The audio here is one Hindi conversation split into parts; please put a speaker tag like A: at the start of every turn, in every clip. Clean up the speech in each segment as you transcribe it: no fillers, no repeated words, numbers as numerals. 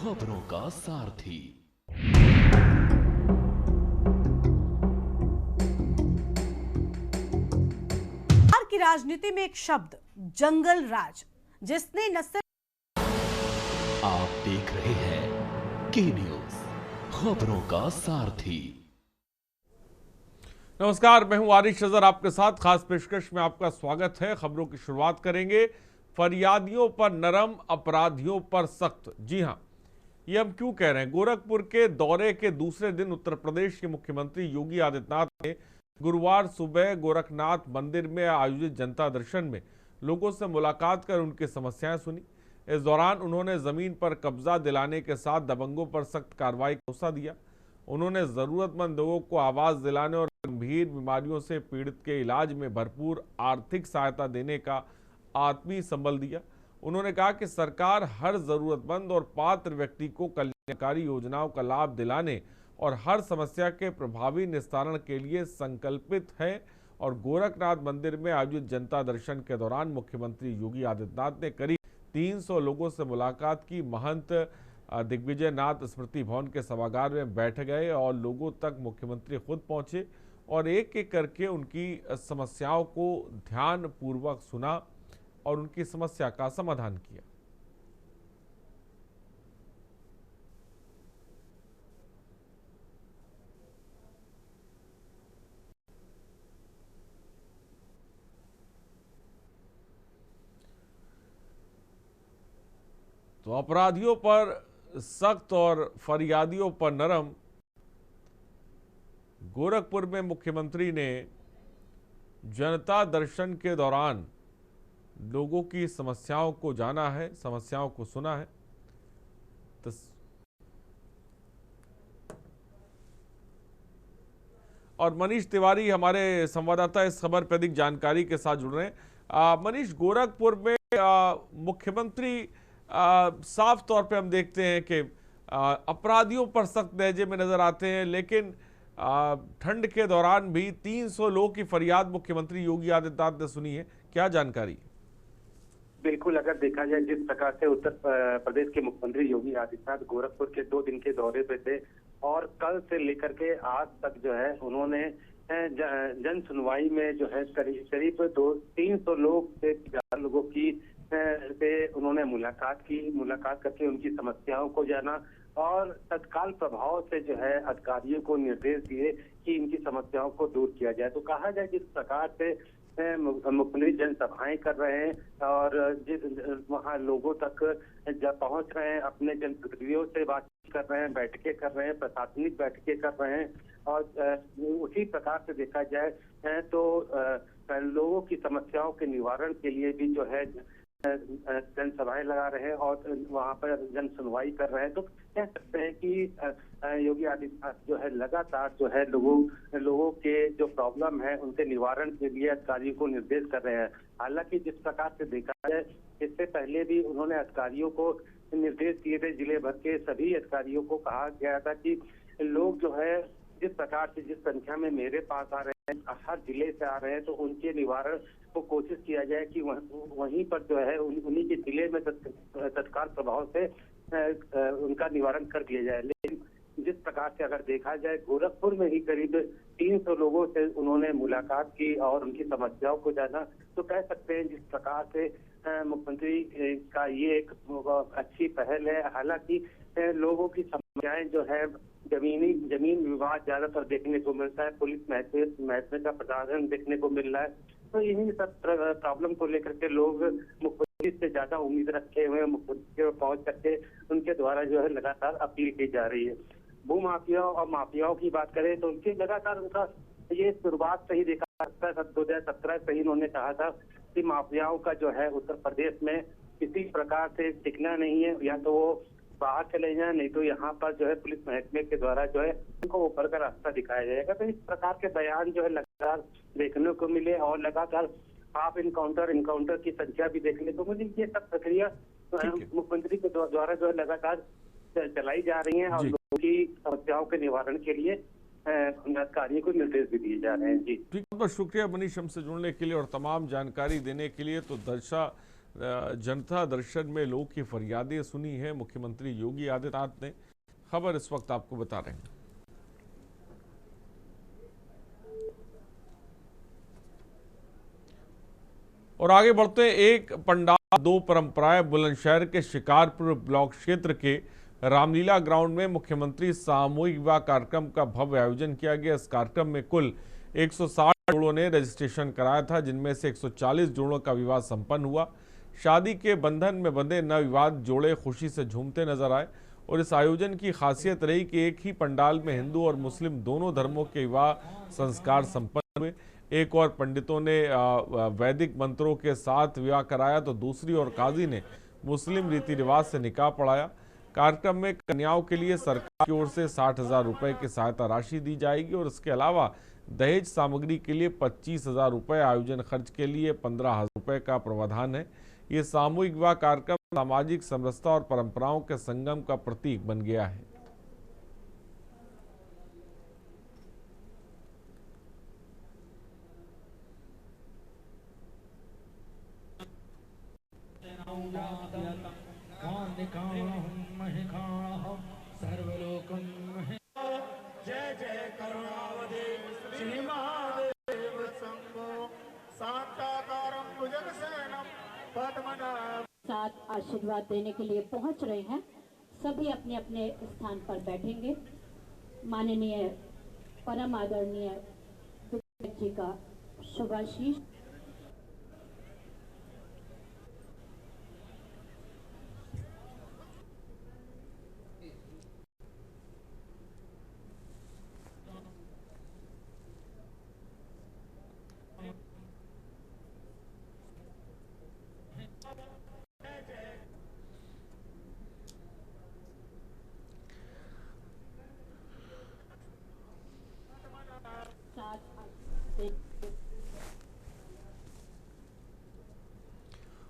A: खबरों का सारथी।
B: बिहार की राजनीति में एक शब्द जंगल राज, जिसने न सिर्फ।
A: आप देख रहे हैं के न्यूज, खबरों का सारथी।
C: नमस्कार, मैं हूं आरिश अजहर, आपके साथ खास पेशकश में आपका स्वागत है। खबरों की शुरुआत करेंगे। फरियादियों पर नरम, अपराधियों पर सख्त। जी हां, ये हम क्यों कह रहे हैं। गोरखपुर के दौरे के दूसरे दिन उत्तर प्रदेश के मुख्यमंत्री योगी आदित्यनाथ ने गुरुवार सुबह गोरखनाथ मंदिर में आयोजित जनता दर्शन में लोगों से मुलाकात कर उनकी समस्याएं सुनी। इस दौरान उन्होंने जमीन पर कब्जा दिलाने के साथ दबंगों पर सख्त कार्रवाई का भरोसा दिया। उन्होंने जरूरतमंद लोगों को आवास दिलाने और गंभीर बीमारियों से पीड़ित के इलाज में भरपूर आर्थिक सहायता देने का आत्मीय संबल दिया। उन्होंने कहा कि सरकार हर जरूरतमंद और पात्र व्यक्ति को कल्याणकारी योजनाओं का लाभ दिलाने और हर समस्या के प्रभावी निस्तारण के लिए संकल्पित है। और गोरखनाथ मंदिर में आयोजित जनता दर्शन के दौरान मुख्यमंत्री योगी आदित्यनाथ ने करीब 300 लोगों से मुलाकात की। महंत दिग्विजय नाथ स्मृति भवन के सभागार में बैठ गए और लोगों तक मुख्यमंत्री खुद पहुंचे और एक एक करके उनकी समस्याओं को ध्यान पूर्वक सुना और उनकी समस्या का समाधान किया। तो अपराधियों पर सख्त और फरियादियों पर नरम। गोरखपुर में मुख्यमंत्री ने जनता दर्शन के दौरान लोगों की समस्याओं को जाना है, समस्याओं को सुना है। और मनीष तिवारी हमारे संवाददाता इस खबर पर अधिक जानकारी के साथ जुड़ रहे हैं। मनीष, गोरखपुर में मुख्यमंत्री साफ तौर पे हम देखते हैं कि अपराधियों पर सख्त लहजे में नजर आते हैं, लेकिन ठंड के दौरान भी 300 लोगों की फरियाद मुख्यमंत्री योगी आदित्यनाथ ने सुनी है। क्या जानकारी?
D: बिल्कुल, अगर देखा जाए जिस प्रकार से उत्तर प्रदेश के मुख्यमंत्री योगी आदित्यनाथ गोरखपुर के 2 दिन के दौरे पे थे और कल से लेकर के आज तक जो है उन्होंने जन सुनवाई में जो है करीब 300 लोग से ज्यादा लोगों की से उन्होंने मुलाकात करके उनकी समस्याओं को जाना और तत्काल प्रभाव से जो है अधिकारियों को निर्देश दिए कि इनकी समस्याओं को दूर किया जाए। तो कहा जाए जिस प्रकार से मुख्यमंत्री जनसभाएं कर रहे हैं और वहाँ लोगों तक जब पहुंच रहे हैं, अपने जनप्रतिनिधियों से बातचीत कर रहे हैं, बैठकें कर रहे हैं, प्रशासनिक बैठकें कर रहे हैं और उसी प्रकार से देखा जाए तो लोगों की समस्याओं के निवारण के लिए भी जो है जनसभाएं लगा रहे हैं और वहाँ पर जन सुनवाई कर रहे हैं। तो कह सकते हैं कि योगी आदित्यनाथ जो है लगातार जो है लोगों के जो प्रॉब्लम है उनके निवारण के लिए अधिकारियों को निर्देश कर रहे हैं। हालांकि जिस प्रकार से देखा जाए इससे पहले भी उन्होंने अधिकारियों को निर्देश दिए थे, जिले भर के सभी अधिकारियों को कहा गया था कि लोग जो है जिस प्रकार से जिस संख्या में मेरे पास आ रहे हैं, हर जिले से आ रहे हैं, तो उनके निवारण को कोशिश किया जाए कि वहीं पर जो है उन्हीं के जिले में तत्काल प्रभाव से उनका निवारण कर दिया जाए। लेकिन जिस प्रकार से अगर देखा जाए गोरखपुर में ही करीब 300 लोगों से उन्होंने मुलाकात की और उनकी समस्याओं को जाना, तो कह सकते हैं जिस प्रकार से मुख्यमंत्री का ये एक अच्छी पहल है। हालांकि लोगों की समस्याएं जो है जमीन विवाद ज्यादातर देखने को मिलता है, पुलिस महकमे का प्रशासन देखने को मिल रहा है। तो इन्हीं सब प्रॉब्लम को लेकर के लोग मुख्यमंत्री से ज्यादा उम्मीद रखे हुए, मुख्यमंत्री पर पहुंच करके उनके द्वारा जो है लगातार अपील की जा रही है। भू माफियाओं और माफियाओं की बात करें तो उनकी लगातार उनका ये शुरुआत से ही देखा जाता है। 2017 से ही उन्होंने कहा था कि माफियाओं का जो है उत्तर प्रदेश में किसी प्रकार से टिकना नहीं है, या तो वो बाहर चले जाए, नहीं तो यहाँ पर जो है पुलिस महकमे के द्वारा जो है उनको ऊपर का रास्ता दिखाया जाएगा। तो इस प्रकार के बयान जो है लगातार देखने को मिले और लगातार हाफ इनकाउंटर की संख्या भी देखने को मिली। ये सब प्रक्रिया मुख्यमंत्री के द्वारा जो है लगातार चलाई जा रही है और लोगों की समस्याओं के निवारण के लिए अधिकारियों को निर्देश भी दिए जा रहे हैं। जी
C: ठीक, बहुत शुक्रिया मनीष हमसे जुड़ने के लिए और तमाम जानकारी देने के लिए। तो जनता दर्शन में लोगों की फरियादें सुनी है मुख्यमंत्री योगी आदित्यनाथ ने। खबर इस वक्त आपको बता रहे हैं। और आगे बढ़ते हैं। एक पंडाल दो परंपराएं। बुलंदशहर के शिकारपुर ब्लॉक क्षेत्र के रामलीला ग्राउंड में मुख्यमंत्री सामूहिक विवाह कार्यक्रम का भव्य आयोजन किया गया। इस कार्यक्रम में कुल 160 जोड़ों ने रजिस्ट्रेशन कराया था, जिनमें से 140 जोड़ों का विवाह संपन्न हुआ। शादी के बंधन में बंधे नवविवाहित जोड़े खुशी से झूमते नजर आए। और इस आयोजन की खासियत रही कि एक ही पंडाल में हिंदू और मुस्लिम दोनों धर्मों के विवाह संस्कार संपन्न हुए। एक और पंडितों ने वैदिक मंत्रों के साथ विवाह कराया, तो दूसरी ओर काजी ने मुस्लिम रीति रिवाज से निकाह पढ़ाया। कार्यक्रम में कन्याओं के लिए सरकार की ओर से 60,000 रुपए की सहायता राशि दी जाएगी और इसके अलावा दहेज सामग्री के लिए 25,000 रुपए, आयोजन खर्च के लिए 15,000 रुपए का प्रावधान है। ये सामूहिक विवाह कार्यक्रम सामाजिक समरसता और परंपराओं के संगम का प्रतीक बन गया है।
E: जय जय करुणावधे श्री महादेव शंभो शांताकारं भुजगशयनं पद्मनाभं।
F: साथ आशीर्वाद देने के लिए पहुंच रहे हैं। सभी अपने अपने स्थान पर बैठेंगे। माननीय परम आदरणीय विधायक जी का शुभाशीष।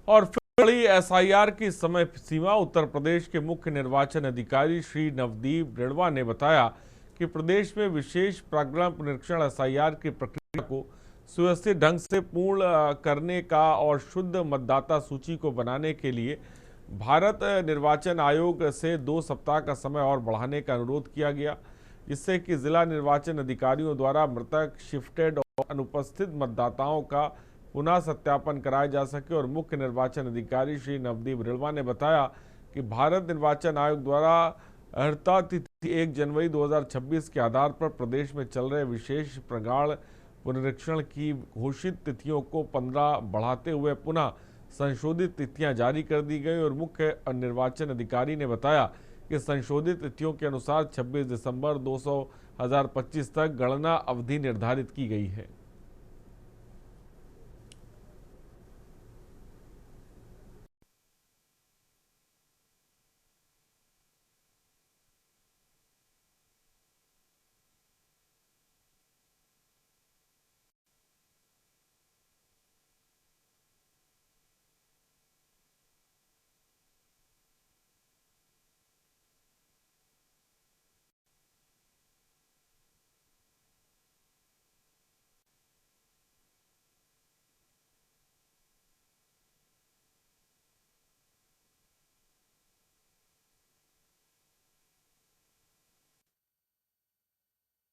C: और फिर बड़ी एसआईआर की समय सीमा। उत्तर प्रदेश के मुख्य निर्वाचन अधिकारी श्री नवदीप रिढ़वा ने बताया कि प्रदेश में विशेष प्रांगण पुनरीक्षण एसआईआर की प्रक्रिया को सुव्यवस्थित ढंग से पूर्ण करने का और शुद्ध मतदाता सूची को बनाने के लिए भारत निर्वाचन आयोग से 2 सप्ताह का समय और बढ़ाने का अनुरोध किया गया, जिससे कि जिला निर्वाचन अधिकारियों द्वारा मृतक, शिफ्टेड और अनुपस्थित मतदाताओं का पुनः सत्यापन कराया जा सके। और मुख्य निर्वाचन अधिकारी श्री नवदीप रिढ़वा ने बताया कि भारत निर्वाचन आयोग द्वारा अर्हता तिथि 1 जनवरी 2026 के आधार पर प्रदेश में चल रहे विशेष प्रांगण पुनरीक्षण की घोषित तिथियों को 15 बढ़ाते हुए पुनः संशोधित तिथियां जारी कर दी गई। और मुख्य निर्वाचन अधिकारी ने बताया कि संशोधित तिथियों के अनुसार 26 दिसंबर 2025 तक गणना अवधि निर्धारित की गई है।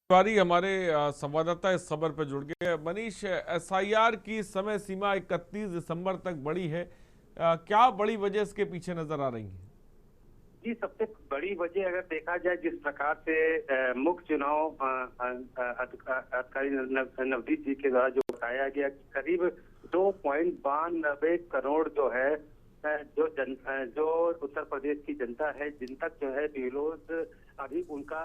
C: तिवारी हमारे संवाददाता इस खबर पर जुड़ गए। मनीष, एसआईआर की समय सीमा 31 दिसंबर तक बढ़ी है, क्या बड़ी वजह इसके पीछे नजर आ रही है?
D: जी, सबसे बड़ी वजह अगर देखा जाए, जिस प्रकार से मुख्य चुनाव अधिकारी नवदीप जी के द्वारा जो बताया गया, करीब 2.92 करोड़ जो है जो उत्तर प्रदेश की जनता है, जिन तक जो है BELOs अभी उनका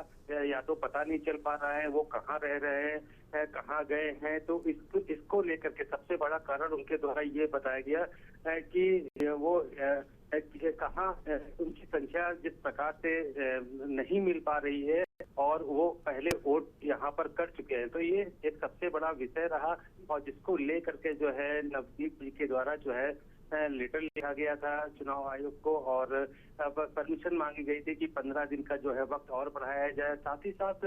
D: या तो पता नहीं चल पा रहा है, वो कहाँ रह रहे हैं, कहाँ गए हैं। तो इसको लेकर के सबसे बड़ा कारण उनके द्वारा ये बताया गया कि वो कहाँ उनकी संख्या जिस प्रकार से नहीं मिल पा रही है और वो पहले वोट यहाँ पर कर चुके हैं। तो ये एक सबसे बड़ा विषय रहा और जिसको लेकर के जो है नवदीप जी के द्वारा जो है लेटर लिखा गया था चुनाव आयोग को और परमिशन मांगी गई थी कि 15 दिन का जो है वक्त और बढ़ाया जाए। साथ ही साथ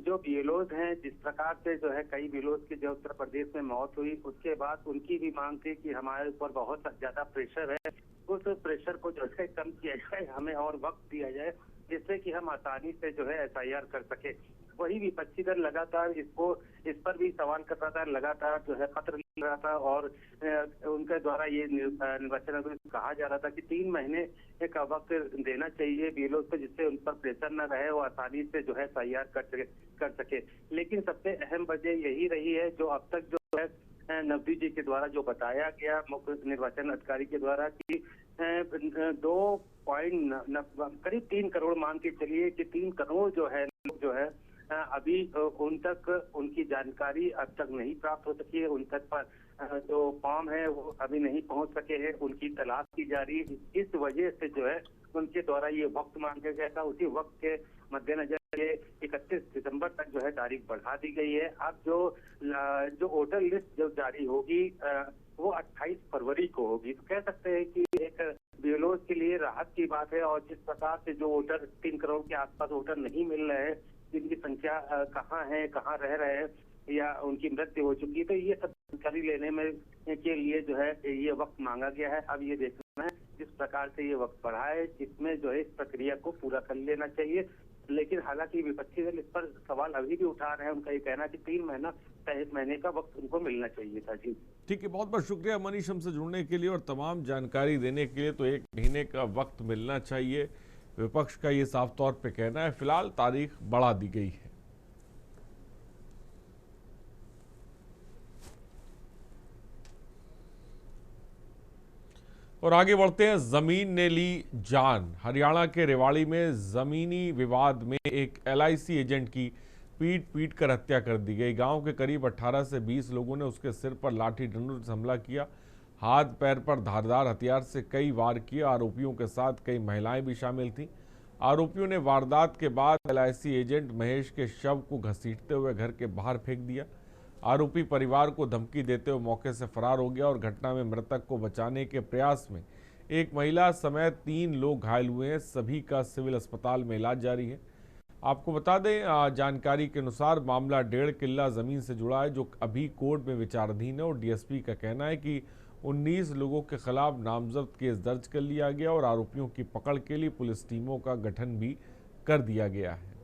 D: जो बीएलओज हैं, जिस प्रकार से जो है कई बीएलओज की जो उत्तर प्रदेश में मौत हुई, उसके बाद उनकी भी मांग थी कि हमारे ऊपर बहुत ज्यादा प्रेशर है, उस प्रेशर को जो है कम किया जाए, हमें और वक्त दिया जाए जिससे कि हम आसानी से जो है एफआईआर कर सके। वही विपक्षी दल लगातार इस पर भी सवाल कर रहा था, लगातार जो है पत्र लिख रहा था और उनके द्वारा ये निर्वाचन आयोग को कहा जा रहा था कि 3 महीने का वक्त देना चाहिए बीएलओ को, जिससे उन पर प्रेशर न रहे, वो आसानी से जो है एफआईआर कर सके। लेकिन सबसे अहम वजह यही रही है जो अब तक जो है नवदीप जी के द्वारा जो बताया गया मुख्य निर्वाचन अधिकारी के द्वारा कि 3 करोड़ मान के चलिए कि 3 करोड़ जो है लोग जो है अभी उन तक उनकी जानकारी अब तक नहीं प्राप्त हो सकी है, उन तक पर जो फॉर्म है वो अभी नहीं पहुंच सके हैं, उनकी तलाश की जा रही है। इस वजह से जो है उनके द्वारा ये वक्त मांगा गया था। उसी वक्त के मद्देनजर ये 31 दिसंबर तक जो है तारीख बढ़ा दी गई है। अब जो वोटर लिस्ट जो जारी होगी वो 28 फरवरी को होगी। तो कह सकते हैं कि एक बीएलओ के लिए राहत की बात है। और जिस प्रकार से जो वोटर 3 करोड़ के आसपास वोटर नहीं मिल रहे हैं, जिनकी संख्या कहाँ है, कहाँ रह रहे हैं या उनकी मृत्यु हो चुकी है, तो ये सब जानकारी लेने में के लिए जो है ये वक्त मांगा गया है। अब ये देखना है जिस प्रकार से ये वक्त बढ़ा है, इसमें जो है इस प्रक्रिया को पूरा कर लेना चाहिए। लेकिन हालांकि विपक्षी दल इस पर सवाल अभी भी उठा रहे हैं। उनका ये कहना है कि 3 महीने का वक्त उनको मिलना चाहिए था। जी
C: ठीक है, बहुत बहुत शुक्रिया मनीष हमसे जुड़ने के लिए और तमाम जानकारी देने के लिए। तो 1 महीने का वक्त मिलना चाहिए, विपक्ष का ये साफ तौर पे कहना है। फिलहाल तारीख बढ़ा दी गई है। और आगे बढ़ते हैं। जमीन ने ली जान। हरियाणा के रेवाड़ी में जमीनी विवाद में एक एलआईसी एजेंट की पीट कर हत्या कर दी गई। गांव के करीब 18 से 20 लोगों ने उसके सिर पर लाठी डंडों से हमला किया, हाथ पैर पर धारदार हथियार से कई वार किए। आरोपियों के साथ कई महिलाएं भी शामिल थीं। आरोपियों ने वारदात के बाद एलआईसी एजेंट महेश के शव को घसीटते हुए घर के बाहर फेंक दिया। आरोपी परिवार को धमकी देते हुए मौके से फरार हो गया और घटना में मृतक को बचाने के प्रयास में एक महिला समेत 3 लोग घायल हुए हैं। सभी का सिविल अस्पताल में इलाज जारी है। आपको बता दें, जानकारी के अनुसार मामला 1.5 किल्ला जमीन से जुड़ा है जो अभी कोर्ट में विचाराधीन है। और डीएसपी का कहना है कि 19 लोगों के खिलाफ नामजद केस दर्ज कर लिया गया और आरोपियों की पकड़ के लिए पुलिस टीमों का गठन भी कर दिया गया है।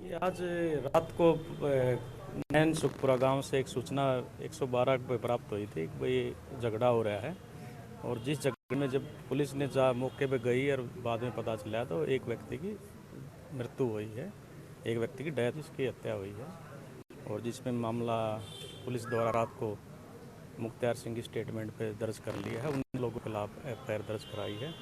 G: ये आज रात को नैन सुखपुरा गांव से एक सूचना 112 पे प्राप्त हुई थी कि भाई झगड़ा हो रहा है। और जिस झगड़े में जब पुलिस ने मौके पे गई और बाद में पता चला तो एक व्यक्ति की मृत्यु हुई है, एक व्यक्ति की डेथ, इसकी हत्या हुई है। और जिसमें मामला पुलिस द्वारा रात को मुख्तार सिंह की स्टेटमेंट पे दर्ज कर लिया है। उन लोगों के खिलाफ एफआईआर दर्ज कराई है।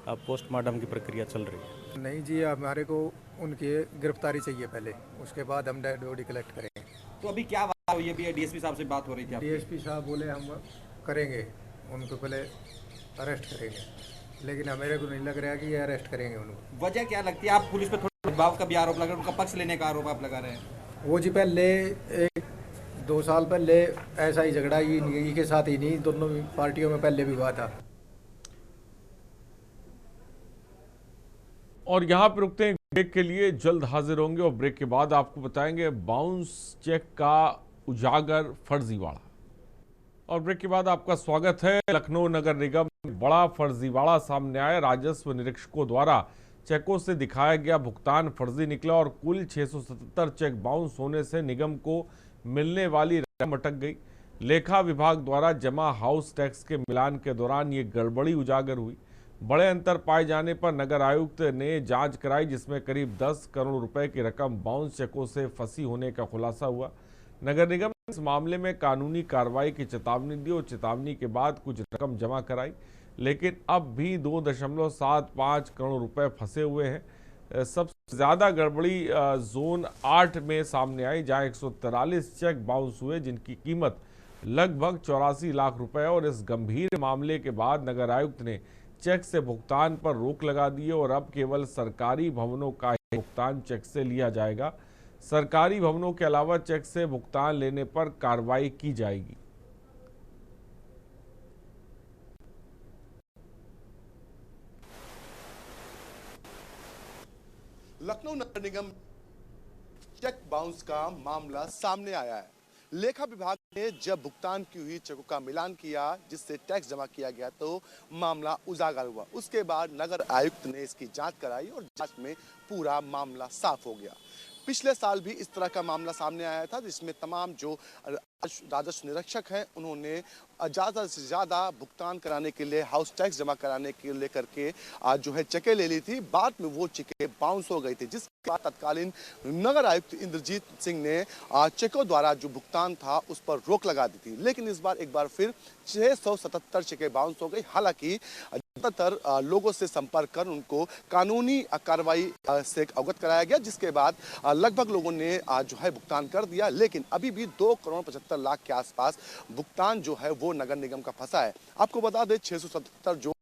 G: अब पोस्टमार्टम की प्रक्रिया चल रही है।
H: नहीं जी, हमारे को उनकी गिरफ्तारी चाहिए पहले, उसके बाद हम डेड बॉडी कलेक्ट करेंगे।
I: तो अभी क्या बात हुई है? डीएसपी साहब से बात हो रही थी?
H: डीएसपी साहब बोले हम करेंगे, उनको पहले अरेस्ट करेंगे, लेकिन मेरे को नहीं लग रहा कि ये अरेस्ट करेंगे उनको।
I: वजह क्या लगती है? आप पुलिस पे थोड़ा दबाव का भी आरोप लगा रहे हैं, उनका पक्ष लेने का आरोप आप लगा रहे हैं।
H: वो जी पहले 1-2 साल पहले ऐसा ही झगड़ा ये के साथ ही नहीं, दोनों पार्टियों में पहले भी हुआ था।
C: और यहाँ पे रुकते हैं ब्रेक के लिए, जल्द हाजिर होंगे और ब्रेक के बाद आपको बताएंगे बाउंस चेक का उजागर फर्जीवाड़ा। और ब्रेक के बाद आपका स्वागत है। लखनऊ नगर निगम में बड़ा फर्जीवाड़ा सामने आया। राजस्व निरीक्षकों द्वारा चेकों से दिखाया गया भुगतान फर्जी निकला और कुल 677 चेक बाउंस होने से निगम को मिलने वाली रकम अटक गई। लेखा विभाग द्वारा जमा हाउस टैक्स के मिलान के दौरान ये गड़बड़ी उजागर हुई। बड़े अंतर पाए जाने पर नगर आयुक्त ने जांच कराई, जिसमें करीब 10 करोड़ रुपए की रकम बाउंस चेकों से फंसी होने का खुलासा हुआ। नगर निगम ने इस मामले में कानूनी कार्रवाई की चेतावनी दी और चेतावनी के बाद कुछ रकम जमा कराई। लेकिन अब भी 2.75 करोड़ रुपए फंसे हुए हैं। सबसे ज़्यादा गड़बड़ी जोन 8 में सामने आई, जहां 143 चेक बाउंस हुए, जिनकी कीमत लगभग 84 लाख रुपए। और इस गंभीर मामले के बाद नगर आयुक्त ने चेक से भुगतान पर रोक लगा दी है और अब केवल सरकारी भवनों का ही भुगतान चेक से लिया जाएगा। सरकारी भवनों के अलावा चेक से भुगतान लेने पर कार्रवाई की जाएगी।
J: लखनऊ नगर निगम चेक बाउंस का मामला सामने आया है। लेखा विभाग ने जब भुगतान की हुई चेकों का मिलान किया, जिससे टैक्स जमा किया गया, तो मामला उजागर हुआ। उसके बाद नगर आयुक्त ने इसकी जांच कराई और जांच में पूरा मामला साफ हो गया। पिछले साल भी इस तरह का मामला सामने आया था, जिसमें तमाम जो राजस्व निरीक्षक हैं उन्होंने ज़्यादा से ज़्यादा भुगतान कराने के लिए, हाउस टैक्स जमा कराने के लिए करके जो है चेकें ले ली थी। बाद में वो चेकें बाउंस हो गई थी, जिसके बाद तत्कालीन नगर आयुक्त इंद्रजीत सिंह ने चेकों द्वारा जो भुगतान था उस पर रोक लगा दी थी। लेकिन इस बार एक बार फिर 677 चेकें बाउंस हो गई। हालांकि ज़्यादातर लोगों से संपर्क कर उनको कानूनी कार्रवाई से अवगत कराया गया, जिसके बाद लगभग लोगों ने जो है भुगतान कर दिया। लेकिन अभी भी 2 करोड़ 75 लाख के आसपास भुगतान जो है वो नगर निगम का फंसा है। आपको बता दें 677 जो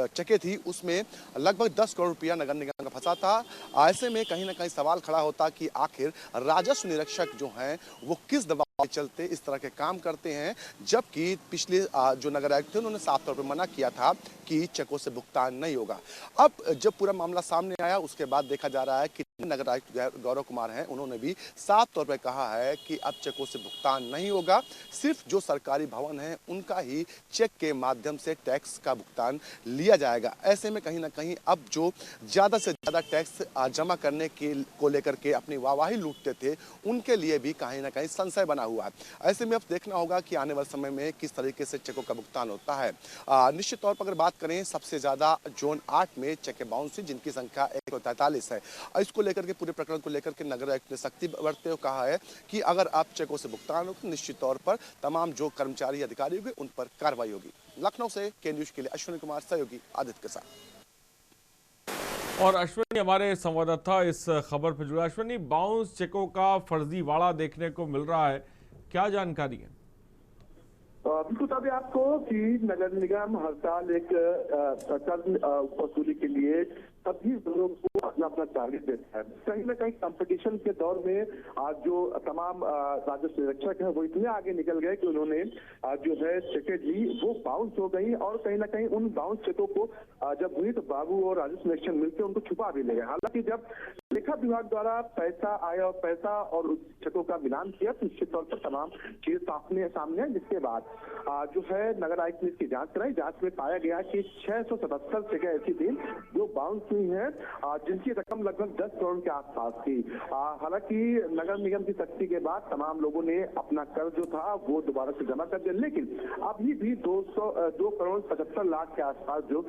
J: चेकें थी उसमें लगभग 10 करोड़ रुपया नगर निगम का फंसा था। ऐसे में कहीं ना कहीं सवाल खड़ा होता कि आखिर राजस्व निरीक्षक जो हैं वो किस दबाव के चलते इस तरह के काम करते हैं, जबकि पिछले जो नगर आयुक्त थे उन्होंने साफ तौर पर मना किया था कि चेकों से भुगतान नहीं होगा। अब जब पूरा मामला सामने आया उसके बाद देखा जा रहा है कि नगर आयुक्त गौरव कुमार हैं, उन्होंने भी साफ तौर पर कहा है कि अब चेकों से भुगतान नहीं होगा, सिर्फ जो सरकारी भवन हैं उनका ही चेक के माध्यम से टैक्स का भुगतान लिया जाएगा। ऐसे में कहीं ना कहीं अब जो ज़्यादा से ज़्यादा टैक्स जमा करने को लेकर के अपनी वाहवाही लूटते थे, उनके लिए भी कहीं ना कहीं संशय बना हुआ है। ऐसे में अब देखना होगा कि आने वाले समय में किस तरीके से चेकों का भुगतान होता है। निश्चित तौर पर अगर बात करें, सबसे ज़्यादा जोन 8 में चेकें बाउंस हुई, जिनकी संख्या 143 है। इसको लेकर के, पूरे प्रकरण को लेकर के नगर आयुक्त ने सख्ती बरतते हुए कहा है कि अगर आप चेकों से भुगतान हो तो निश्चित तौर पर तमाम जो कर्मचारी अधिकारी होंगे उन पर कार्रवाई होगी। लखनऊ से के न्यूज के लिए अश्विनी कुमार, सहयोगी आदित्य के साथ।
C: और अश्विनी हमारे संवाददाता इस खबर पर जुड़ा। अश्विनी, बाउंस चेकों का फर्जीवाड़ा देखने को मिल रहा है, क्या जानकारी है?
K: बिल्कुल बता दें आपको कि नगर निगम हर साल एक कर वसूली के लिए सभी लोगों को अपना अपना टारगेट देता है। कहीं ना कहीं कंपटीशन के दौर में आज जो तमाम राजस्व निरीक्षक हैं वो इतने आगे निकल गए कि उन्होंने जो है चेकें ली वो बाउंस हो गई, और कहीं ना कहीं उन बाउंस चेकों को जब हुई तो बाबू और राजस्व निरीक्षक मिलकर उनको छुपा भी ले गए। हालांकि जब लेखा विभाग द्वारा पैसा आया और पैसा और उस चेकों का मिलान किया तो निश्चित तौर पर तमाम चीज सामने है, जिसके बाद जो है नगर आयुक्त ने इसकी जांच कराई। जांच में पाया गया कि 677 चेकें ऐसी थी जो बाउंस हुई है, जिनकी रकम लगभग 10 करोड़ के आसपास थी। हालांकि नगर निगम की सख्ती के बाद तमाम लोगों ने अपना कर जो था वो दोबारा से जमा कर दिया, लेकिन अभी भी 2 करोड़ 75 लाख के आसपास जो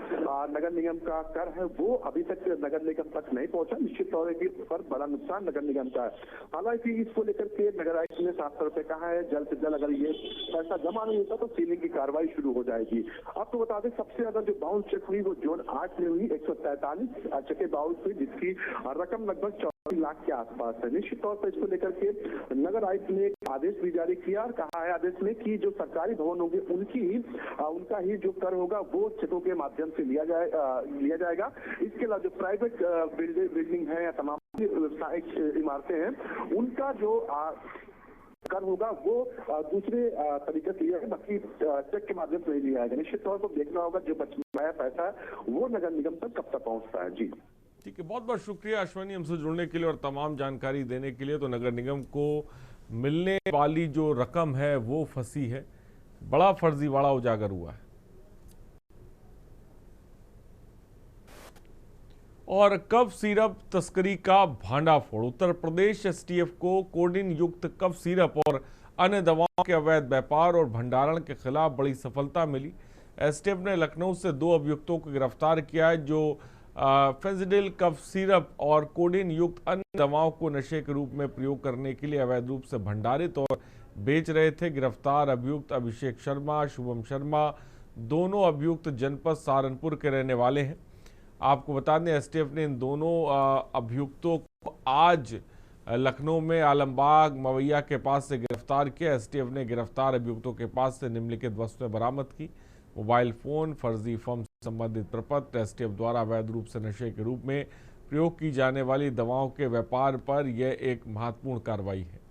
K: नगर निगम का कर है वो अभी तक नगर निगम तक नहीं पहुंचा। निश्चित तौर पर बड़ा नुकसान नगर निगम का है। हालांकि इसको लेकर के नगर आयुक्त ने साफ तौर पर कहा है जल्द से जल्द अगर ये पैसा जमा नहीं होता तो सीलिंग की कार्रवाई शुरू हो जाएगी। आपको बता दें सबसे ज्यादा जो बाउंस चेक हुई वो जोन 8 में हुई, 143 चेकें बाउंस हुई, जिसकी रकम लगभग 84 लाख के आसपास है। निश्चित तौर पर इसको लेकर के नगर आयुक्त ने एक आदेश भी जारी किया और कहा है आदेश में कि जो सरकारी भवन होंगे उनका ही जो कर होगा वो चेकों के माध्यम से लिया जाएगा। इसके अलावा जो प्राइवेट बिल्डिंग है या तमाम व्यावसायिक इमारतें हैं उनका जो कर होगा वो दूसरे तरीके से लिया है, बाकी चेक के माध्यम से नहीं लिया जाएगा। निश्चित तौर पर देखना होगा जो बचाया पैसा है वो नगर निगम तक कब तक पहुंचता है। जी
C: ठीक है, बहुत बहुत शुक्रिया अश्विनी हमसे जुड़ने के लिए और तमाम जानकारी देने के लिए। तो नगर निगम को मिलने वाली जो रकम है वो फंसी है, बड़ा फर्जीवाड़ा उजागर हुआ है। और कफ सिरप तस्करी का भांडाफोड़, उत्तर प्रदेश एसटीएफ को कोडिन युक्त कफ सिरप और अन्य दवाओं के अवैध व्यापार और भंडारण के खिलाफ बड़ी सफलता मिली। एसटीएफ ने लखनऊ से 2 अभियुक्तों को गिरफ्तार किया है जो फेंसिडिल कफ सिरप और कोडिन युक्त अन्य दवाओं को नशे के रूप में प्रयोग करने के लिए अवैध रूप से भंडारित और बेच रहे थे। गिरफ्तार अभियुक्त अभिषेक शर्मा, शुभम शर्मा, दोनों अभियुक्त जनपद सहारनपुर के रहने वाले हैं। आपको बता दें एसटीएफ ने इन दोनों अभियुक्तों को आज लखनऊ में आलमबाग मवैया के पास से गिरफ्तार किया। एसटीएफ ने गिरफ्तार अभियुक्तों के पास से निम्नलिखित वस्तुएं बरामद की: मोबाइल फोन, फर्जी फर्म से संबंधित प्रपत्र, एसटीएफ द्वारा अवैध रूप से नशे के रूप में प्रयोग की जाने वाली दवाओं के व्यापार पर यह एक महत्वपूर्ण कार्रवाई है।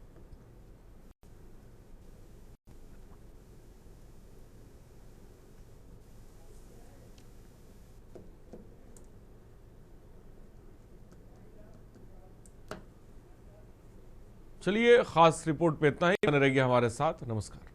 C: चलिए, खास रिपोर्ट पे इतना ही। बने रहिए हमारे साथ। नमस्कार।